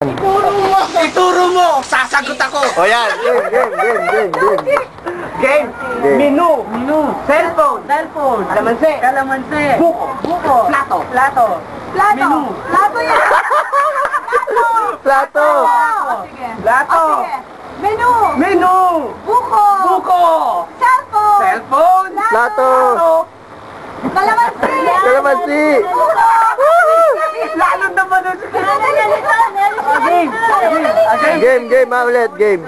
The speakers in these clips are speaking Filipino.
Ituro mo! Sasagot ako! O yan, game. Menu. Cellphone. Kalamansi. Buko. Plato. Plato yan. Plato. Plato. Menu. Buko. Cellphone. Plato. Kalamansi. Buko. Lalo naman ang Game, ulit, game.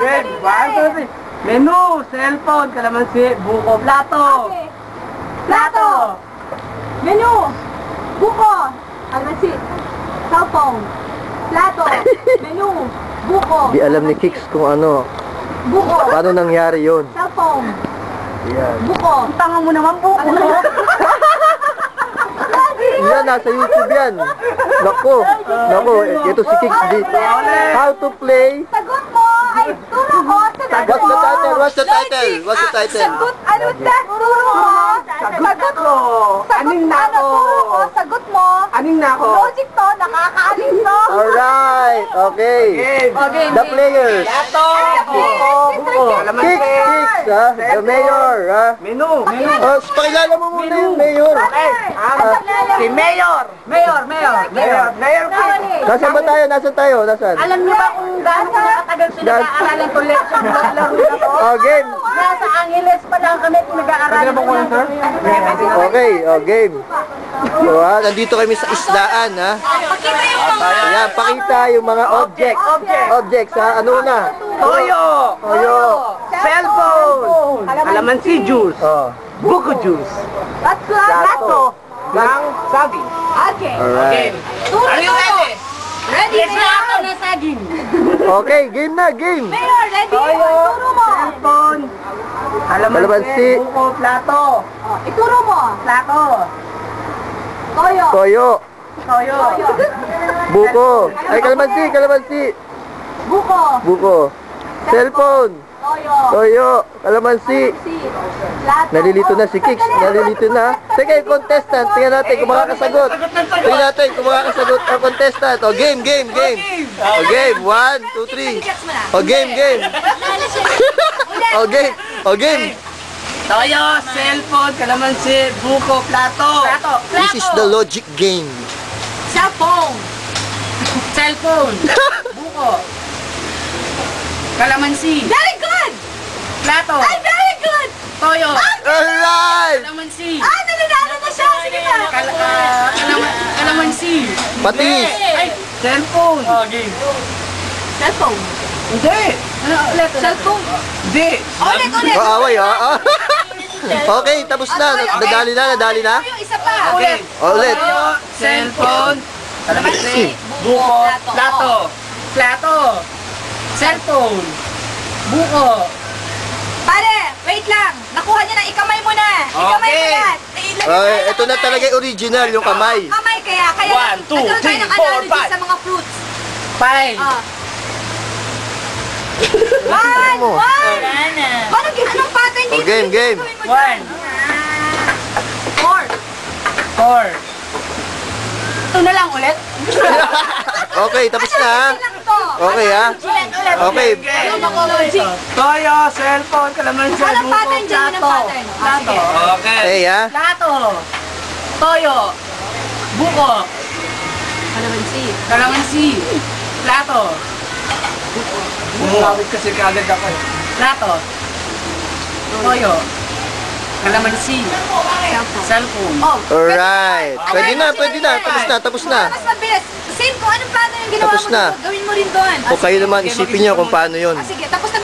Menu, cellphone, kalamansi, buko, plato. Menu. Buko. Kalamansi. Cellphone. Plato. Menu. Buko. Di alam ni Kicks kung ano. Buko. Paano nangyari yun? Cellphone. Yan. Buko. Tanga mo naman, buko. Yan, nasa YouTube yan. Naku, ito si Kicks di. How to play. Sagot mo ay turo ko. What's the title? Sagot, ano ta? Turo mo. Sagot mo. Aning na ako. Turo ko, sagot mo. Aning na ako. Logic to, nakakaalis to. Alright, okay. The players. Plato, buko, Kicks, kalamansi. ha? The mayor, ha? Menu. Pakilala mo muna yung mayor. Si Mayor. Mayor. Nasaan ba tayo? Nasaan? Alam niyo ba kung gaano nakatagal pinag-aaralan ko lecture laro na to? Oh, game. Nasa Angeles pa lang kami pinag-aaralan ko lang. Okay, game. So, nandito kami sa isdaan, ha? Pakita yung mga... Ayan, pakita yung mga objects, ha? Ano na? Toyo. Cellphone. Kalamansi juice. Oh. Buko juice. At plato. Ng saging. Okay. Alright. Turo Are you ready? Ready na ako na saging. Okay, game na, game. Mayor, ready? Toyo. Ituro mo. Cellphone. Kalamansi. Kalamansi. Buko, plato. Ituro mo. Plato. Toyo. Toyo. Buko. Ay, kalamansi. Buko. Cellphone. Toyo. Kalamansi. Plato. Nalilito na si Kicks. Sige, contestant. Tingnan natin kung makakasagot. Ang contestant. O, game. O, game. 1, 2, 3. O, game. O, game. Toyo, cellphone, kalamansi, buko, plato. This is the logic game. Cellphone. Buko. Kalamansi. Very good. Plato. Ay, very good. Toyo. Alright! Kalamansi. Nananalo na siya. Sige na. Kalamansi. Patis. Ay, cellphone. Cellphone. Hindi. Cellphone. Hindi. Ulit. Away, ha? Okay, tapos na. Nadali na. Yung isa pa. Okay. Ulit. Toyo, cellphone, kalamansi, buko, plato. Cellphone. Buko. Pare, wait lang. Nakuha niya na. Ikamay mo na. Ito na talaga yung original, yung kamay. Kamay kaya. 1, 2, nagkaroon tayo 3, ng 4, analogy 5. sa mga fruits. 5. mo. Anong pattern dito? Game. 1. 4. Ito na lang ulit. Okay, tapos na. Okay, ha? Okay. Toyo, cellphone, kalamansi, Anong buko, pattern dyan? plato. Okay. Okay, ha? Plato. Toyo. Buko. Kalamansi. Plato. Bumawit kasi kagad ako. Plato. Toyo. Kalamansi. Cellphone. Alright. Pwede na. Tapos na. Mas mabilis. Same kung anong plano yung ginawa Tapos mo na. dito, gawin mo rin doon. O kayo naman, isipin nyo kung paano yun. Sige, tapos na.